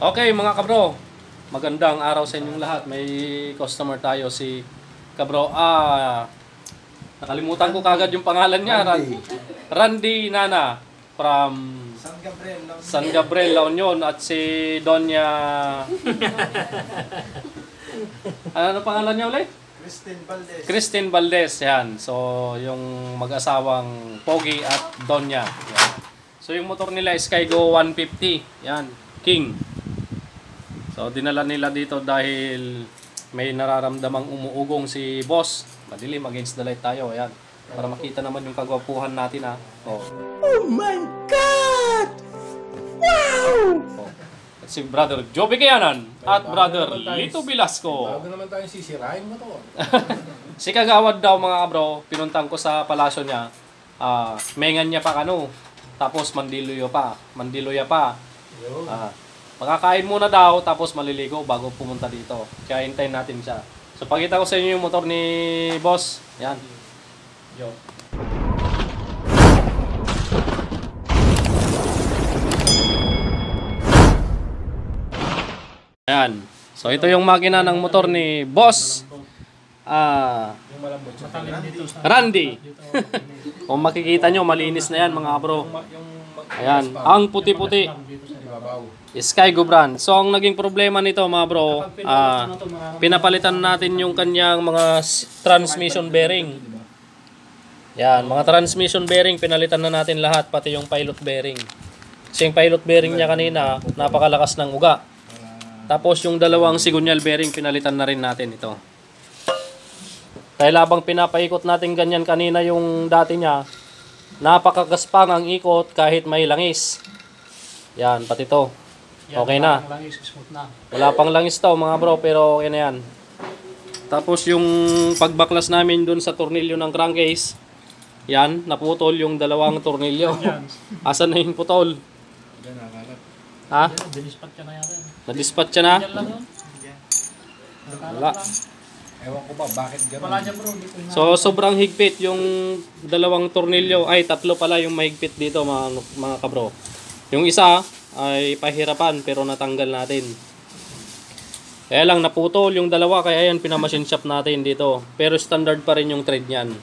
Okay mga kabro, magandang araw sa inyong lahat. May customer tayo, si kabro. Nakalimutan ko kagad yung pangalan niya. Randy Nana from San Gabriel, La Union. At si Donya ano pangalan niya ulit? Christine Valdez. Yan. So yung mag-asawang Pogi at Donya. Yan. So yung motor nila is Skygo 150. Yan, King. So dinala nila dito dahil may nararamdamang umuugong si boss. Madilim, against the light tayo. Ayan. Para makita naman yung kagwapuhan natin, ha. Oh my God! Wow! Oh. At si brother Joby Kayanan at brother Lito Velasco. Bago naman tayong sisirain mo to. Si Kagawad daw mga bro, pinuntang ko sa palasyo niya. Mengan niya pa kano. Tapos Mandiluya pa. Makakain muna daw, tapos maliligo bago pumunta dito. Kaya hintayin natin siya. So, pakita ko sa inyo yung motor ni boss. Yan. Yo. Ayan. So, ito yung makina ng motor ni boss. Randy. Kung makikita nyo, malinis na yan mga bro. Ayan. Ang puti-puti. Skygo brand. So ang naging problema nito mga bro, pinapalitan natin yung kanyang mga transmission bearing. Yan, mga transmission bearing pinalitan na natin lahat, pati yung pilot bearing. Kasi yung pilot bearing niya kanina, napakalakas ng uga. Tapos yung dalawang sigunyal bearing pinalitan na rin natin ito. Kaya labang pinapaikot natin ganyan kanina yung dati niya, napakagaspang ang ikot kahit may langis. Yan, pati to. Okay na. Wala pang langis to mga bro, pero okay na yan. Tapos yung pagbaklas namin dun sa tornilyo ng crankcase, yan, naputol yung dalawang tornilyo. Asan na yung putol? Ha? Na-dispatch na? Wala. Ewan ko ba, bakit gano'n? So sobrang higpit yung dalawang tornilyo. Ay, tatlo pala yung mahigpit dito mga kabro. Yung isa ay pahirapan pero natanggal natin. Kaya lang naputol yung dalawa, kaya yan pinamachine shop natin dito. Pero standard pa rin yung thread niyan.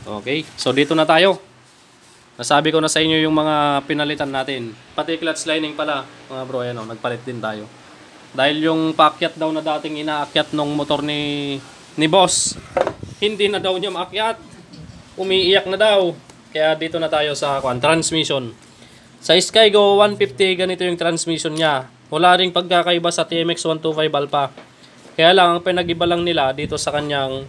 Okay, so dito na tayo. Nasabi ko na sa inyo yung mga pinalitan natin. Pati clutch lining pala mga bro, yan o, nagpalit din tayo. Dahil yung paakyat daw na dating inaakyat nung motor ni boss, hindi na daw niya maakyat. Umiiyak na daw. Kaya dito na tayo sa transmission. Sa Skygo 150, ganito yung transmission niya. Wala ring pagkakaiba sa TMX 125 Alpha. Kaya lang, ang pinag-iba lang nila dito sa kanyang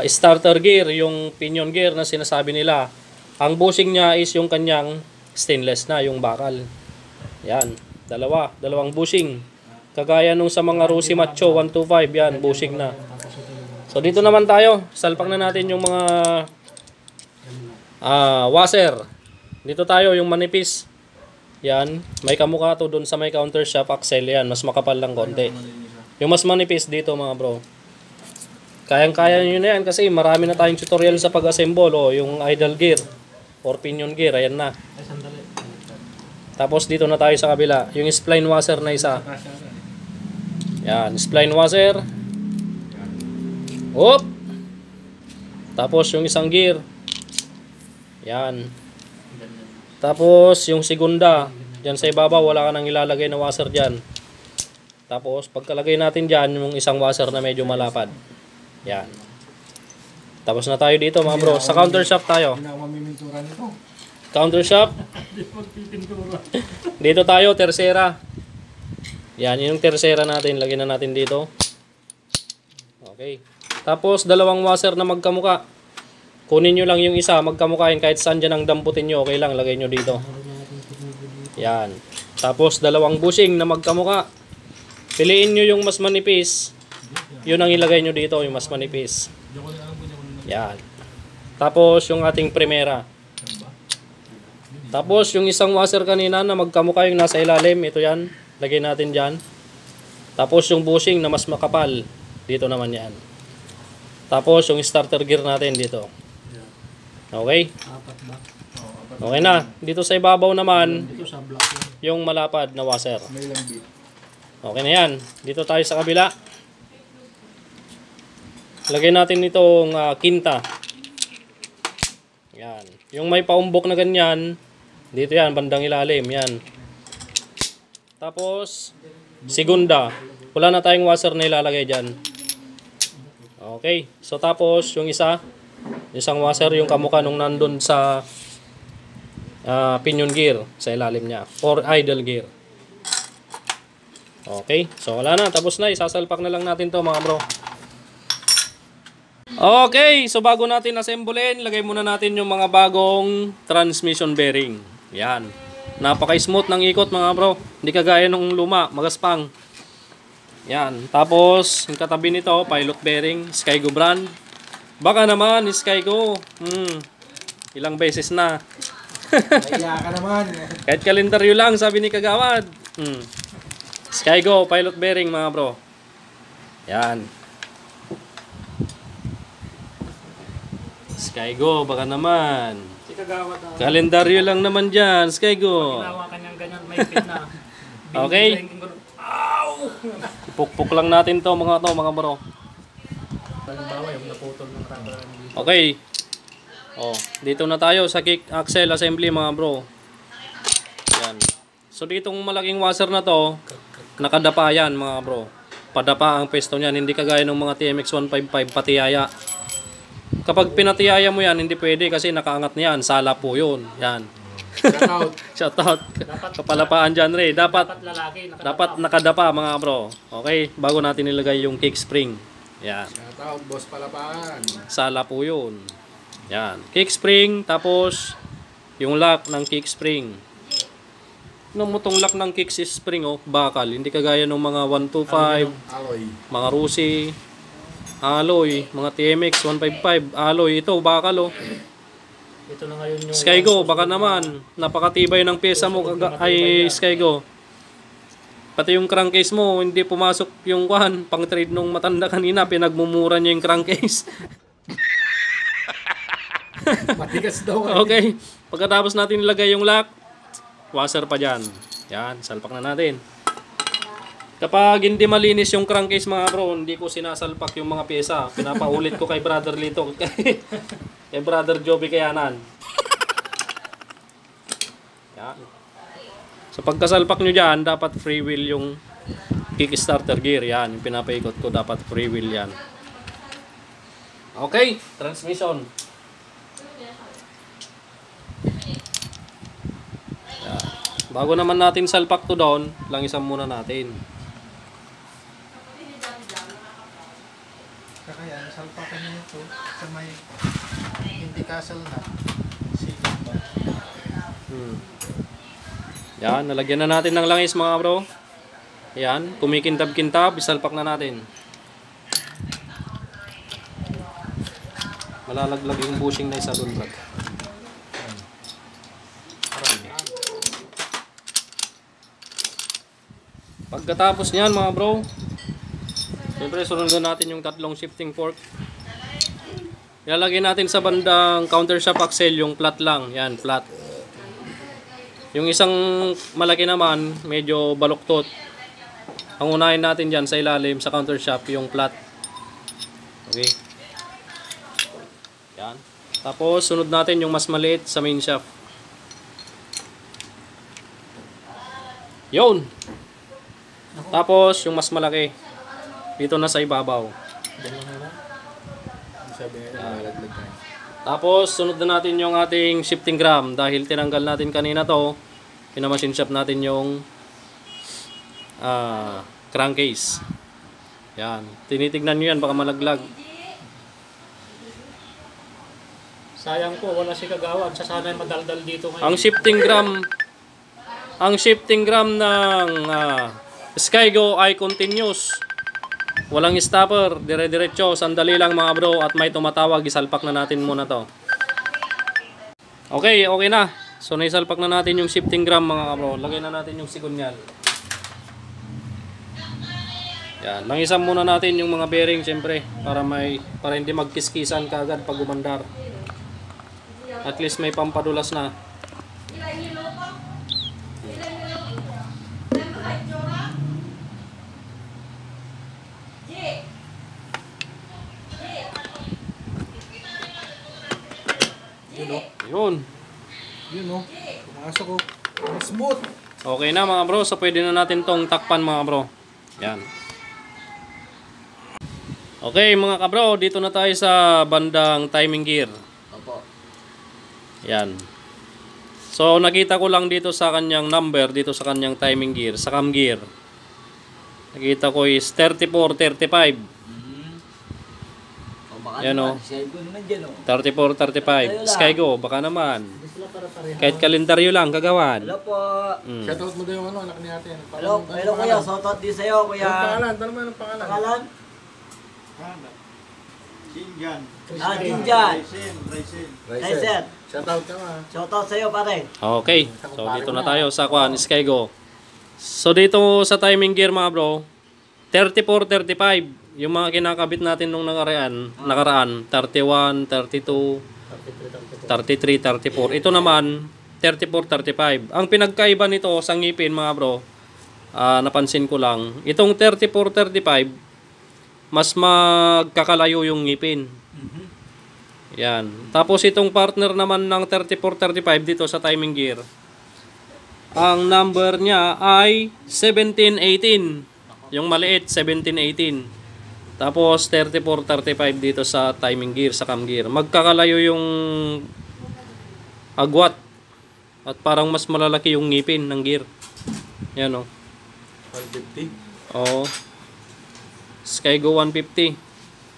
starter gear, yung pinion gear na sinasabi nila. Ang bushing niya is yung kanyang stainless na, yung bakal. Yan, dalawang bushing. Kagaya nung sa mga Rusi Macho 125, yan, bushing na. So dito naman tayo, salpak na natin yung mga washer. Dito tayo, yung manipis. Yan, may kamukha to doon sa may counter shaft axle. Yan, mas makapal lang konti. Yung mas manipis dito mga bro. Kayang-kaya nyo na yan kasi marami na tayong tutorial sa pag-assemble. O, yung idle gear or pinion gear, ayan na. Tapos dito na tayo sa kabila. Yung spline washer na isa. Yan, spline washer. Hop! Tapos yung isang gear. Yan. Tapos yung segunda, dyan sa ibabaw wala ka nang ilalagay na washer dyan. Tapos pagkalagay natin dyan yung isang washer na medyo malapad. Yan. Tapos na tayo dito mga bro. Sa counter shaft tayo. Counter shaft. Dito tayo, tercera. Yan, yung tercera natin. Lagyan na natin dito. Okay. Tapos dalawang washer na magkamuka. Kunin nyo lang yung isa, magkamukain kahit saan dyan ang damputin nyo, okay lang, lagay nyo dito. Yan. Tapos dalawang bushing na magkamuka. Piliin nyo yung mas manipis. Yun ang ilagay nyo dito, yung mas manipis. Yan. Tapos yung ating primera. Tapos yung isang washer kanina na magkamuka yung nasa ilalim, ito yan. Lagay natin dyan. Tapos yung bushing na mas makapal, dito naman yan. Tapos yung starter gear natin dito. Okay? Okay na. Dito sa ibabaw naman, yung malapad na washer. May ilang bit. Okay na yan. Dito tayo sa kabila. Lagay natin itong kinta. Yan. Yung may paumbok na ganyan, dito yan, bandang ilalim. Yan. Tapos, segunda. Wala na tayong washer na ilalagay dyan. Okay. So, tapos, yung isang washer, yung kamukha nung nandun sa pinion gear sa ilalim niya. Or idle gear. Okay. So, wala na. Tapos na. Isasalpak na lang natin to mga bro. Okay. So, bago natin assemblein, lagay muna natin yung mga bagong transmission bearing. Yan. Napaka-smooth ng ikot mga bro. Hindi kagaya nung luma. Magaspang. Yan. Tapos, yung katabi nito, pilot bearing. Skygo brand. Baka naman, Skygo. Ilang beses na. Kaya ka naman. Kahit kalendaryo lang, sabi ni Kagawad. Skygo, pilot bearing mga bro. Yan. Skygo, baka naman. Si Kagawad. Kalendaryo lang naman dyan, Skygo. Ginawa kanyang ganyan, may pit na. Okay. Pukpuk lang natin to mga bro. Halimbawa, yung naputol ng rubber. Okay. Dito na tayo sa kick axle assembly mga bro. Yan. So ditong malaking washer na to, nakadapa yan mga bro. Padapa ang pesto niyan, hindi kagaya ng mga TMX 155 patiyaya. Kapag pinatiyaya mo yan, hindi pwede kasi nakaangat niyan, sala po yun. Yan. Shout out. Shout out. Kapalapaan dyan, Ray. Dapat lalaki, Dapat nakadapa mga bro. Okay, bago natin nilagay yung kick spring. Yan. Shout out, boss palapaan. Sala po yun. Yan. Kick spring, tapos yung lock ng kick spring. Mutong lock ng kick spring, bakal. Hindi kagaya ng mga 125, Alloy. mga Rusi, alloy, mga TMX 155, alloy. Ito, bakal Ito na ngayon yung Skygo, baka naman. Napakatibay ng pyesa mo, ay Skygo. Pati yung crankcase mo, hindi pumasok yung pang trade nung matanda kanina, pinagmumura niya yung crankcase. Matigas daw. Okay. Pagkatapos natin ilagay yung lock, washer pa dyan. Yan, salpak na natin. Kapag hindi malinis yung crankcase mga bro, hindi ko sinasalpak yung mga pyesa. Pinapaulit ko kay Brother Lito. Kay Brother Joby Kayanan. Yan. So pagkasalpak nyo dyan, dapat free wheel yung kickstarter gear. Yan, yung pinapaikot ko, dapat free wheel yan. Okay, transmission. Bago naman natin salpak to down, langisan muna natin. Kaya, salpakan niyo ito sa may hindi castle na. Sikap ba? Yan, nalagyan na natin ng langis mga bro. Yan, kumikintab-kintab, isalpak na natin. Malalaglag yung bushing na isa doon, brad. Pagkatapos niyan mga bro, siyempre sunod natin yung tatlong shifting fork. Ilalagay natin sa bandang countershaft axle yung flat lang. Yan, flat. Yung isang malaki naman, medyo baluktot. Ang unahin natin dyan sa ilalim, sa countershaft, yung flat. Okay. Yan. Tapos, sunod natin yung mas maliit sa main shaft. Yun. Tapos, yung mas malaki. Dito na sa ibabaw. Sabi nga, nalaglag tayo. Tapos, sunod na natin yung ating shifting gram. Dahil tinanggal natin kanina to, pinamachine shop natin yung crankcase. Yan. Tinitignan nyo yan, baka malaglag. sayang po, wala si Kagawad. Sana madaldal dito ngayon. Ang shifting gram ng Skygo ay continuous. Walang stopper, dire-diretso, sandali lang mga bro, at may tumatawag, isalpak na natin muna to. Okay, okay na. So naisalpak na natin yung shifting gram mga bro. Lagay na natin yung sigunyal. Yan, langisan muna natin yung mga bearing siyempre para hindi magkiskisan kaagad pag umandar. At least may pampadulas na. Yun. Yun oh. Pumasok oh. Smooth. Okay na mga bro. So pwede na natin tong takpan mga bro. Yan. Okay mga kabro, dito na tayo sa bandang timing gear. Opo. Yan. So nakita ko lang dito sa kanyang number, dito sa kanyang timing gear, sa cam gear. Nakita ko is 34-35. O baka Yan, naman, oh. Skygo naman dyan o. 34-35. Skygo, baka naman. Kahit kalendaryo lang, kagawan. Hello po. Shoutout mo daw yung ano, anak ni ate. Ano Hello, hello kuya. Shoutout din sa'yo kuya. Anong pangalan? Tanong mo anong pangalan? Pangalan? Jinjan. Jinjan. Raisen. Shoutout ka ma. Shoutout sa'yo pare. Okay. So dito na tayo sa Kwan, Skygo. So dito sa timing gear mga bro, 34-35. Yung mga kinakabit natin nung nakaraan, 31, 32, 33, 34. Ito naman 34-35. Ang pinagkaiba nito sa ngipin mga bro, napansin ko lang, itong 34-35 mas magkakalayo yung ngipin. Yan. Tapos itong partner naman ng 34-35 dito sa timing gear, ang number niya ay 17-18. Yung maliit 17-18. Tapos 34-35 dito sa timing gear, sa cam gear. Magkakalayo yung agwat. At parang mas malalaki yung ngipin ng gear. Yan o. 150. Oo. Skygo 150.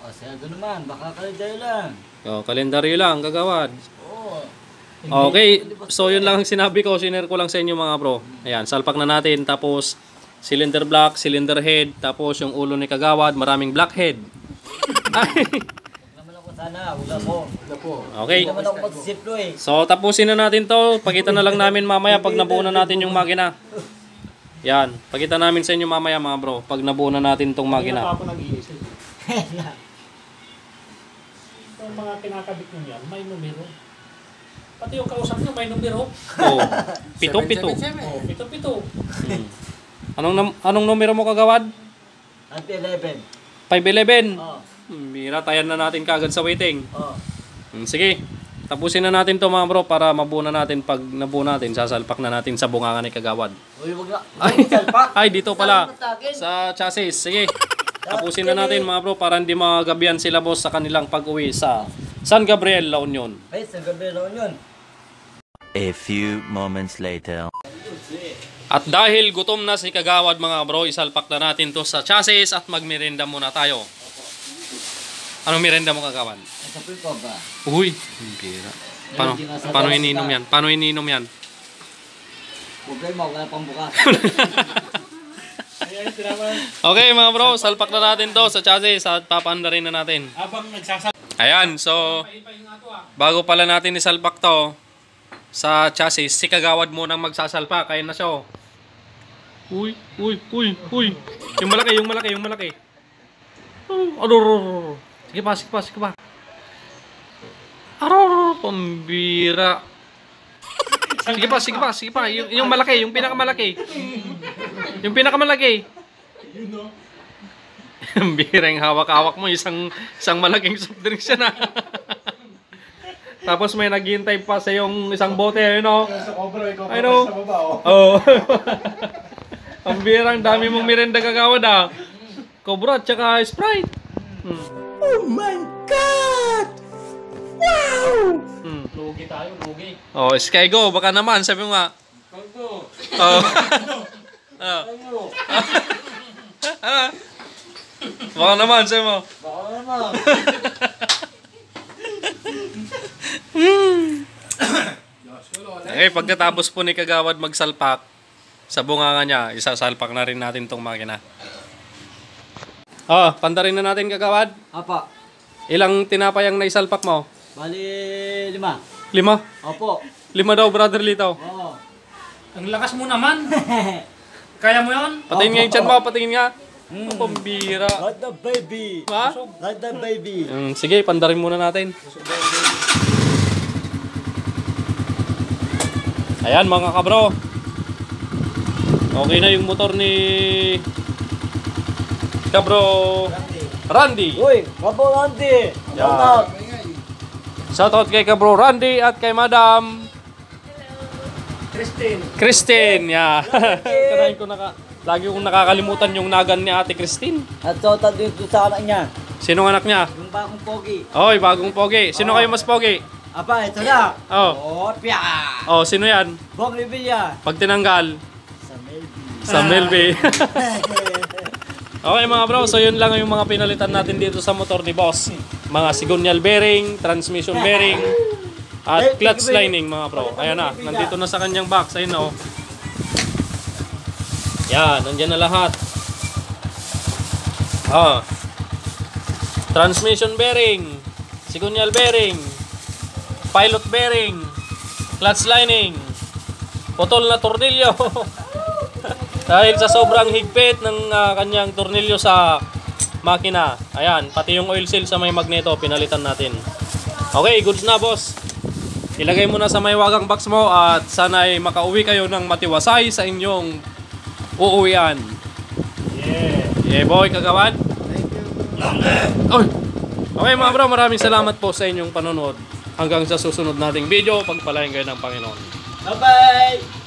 O sa'yo naman. Baka kalendaryo lang. O, kalendaryo lang, gagawad. Oo. Okay, so yun lang ang sinabi ko. Sinare ko lang sa inyo mga bro. Ayan, salpak na natin. Tapos cylinder block, cylinder head. Tapos yung ulo ni kagawad, maraming blackhead. Huwag naman ako sana. Huwag ako. Okay. Hindi naman ako magsisiplo eh. So tapusin na natin to. Pakita na lang namin mamaya pag nabuo na natin yung makina. Yan. Pakita namin sa inyo mamaya mga bro. Pag nabuo na natin tong Hindi na makina. ako nag-iisip. Yung mga kinakabit nyo yan, may numero. Pati yung kausap nyo, may numero. Oh. Pito-pito. 777. Oh, pito-pito. Anong numero mo kagawad? At 11. 511. Oo. Bira, tayan na natin kagad sa waiting. Oo. Sige. Tapusin na natin to mga bro para mabuo na natin. Pag nabuo natin, sasalpak na natin sa bungangan ni kagawad. Uy, huwag na. Salpak. Ay, dito pala. Sa chassis. Sige. Tapusin na natin mga bro para hindi magabihan sila boss sa kanilang pag-uwi sa San Gabriel, La Union. Ay, sa gabi lang yun. A few moments later. At dahil gutom na si kagawad mga bro, isalpak na natin to sa chassis at magmerenda muna tayo. Anong merenda mo kagawad? Nasa ko ba? Uy, bira. Paano ininom yan? Paano ininom yan? Problema, wala pang bukas. Ayan, tinaman. Okay mga bro, salpak na natin to sa chassis at papaanda rin na natin. Habang nagsasal... Ayan, so bago pala natin isalpak to sa chassis, si kagawad munang magsasalpak. Kaya na siya oh. Uy. Yung malaki. Oh, Sige pa. Pambira. Sige pa. Yung malaki, yung pinakamalaki. Ang bireng hawak-hawak mo, isang malaking soft drinks yan ah. Tapos may naghihintay pa sa yung isang bote, you know? Sa cobra, ikaw I know. sa baba oh. Oh. Ang birang dami mong merenda kagawad ah. Cobra at saka Sprite. Oh my God! Wow! Lugi tayo, lugi. Oh, Skygo, baka naman, sabi mo nga. Kongo. Oh. Baka naman, sabi mo. Baka naman. Okay, pagkatapos po ni kagawad magsalpak sa bunganga niya, isasalpak na rin natin tong makina. Oh, panda rin na natin kagawad. Apa, Ilang tinapay ang naisalpak mo? bali 5. 5? Opo. 5 daw, brother Lito. Oo. Ang lakas mo naman. Kaya mo yun? Patingin nga yung chan mo, patingin nga. Oh, pambira. Like the baby. Ha? Like the baby. Sige, pandarin muna natin. Ayan mga kabro. Okay na yung motor ni Kabro Randy. Uy, Kabo Randy. Yeah. Shoutout. Shoutout kay Kabro Randy at kay Madam Christine. Christine. Yeah. Kanahin ko lagi kong nakakalimutan yung nagan ni Ate Christine. At so, dito sa anak niya. Sinong anak niya? Yung bagong pogi. Oy, bagong pogi. Sino kayo mas pogi? Apa, ito na. Oh. Oh, piya. Oh, sino yan? Bong Revilla. Pag tinanggal, Sa Melby. sa Melby. Okay mga bro, so yun lang yung mga pinalitan natin dito sa motor ni Boss. Mga sigonyal bearing, transmission bearing, at clutch lining mga bro. Ayan na, nandito na sa kanyang box. Ayun na oh. Yan, nandyan na lahat. Ah. Transmission bearing, sigonyal bearing, pilot bearing, clutch lining, putol na tornilyo. Dahil sa sobrang higpit ng kanyang tornilyo sa makina. Ayan, pati yung oil seal sa may magneto pinalitan natin. Okay, goods na boss. Ilagay mo na sa may wagang box mo at sana ay makauwi kayo ng matiwasay sa inyong uuwian. Yeah boy, kagawan. Thank you. Oy. Okay mga bro, maraming salamat po sa inyong panonood. Hanggang sa susunod nating video, pagpalain kayo ng Panginoon. Bye-bye!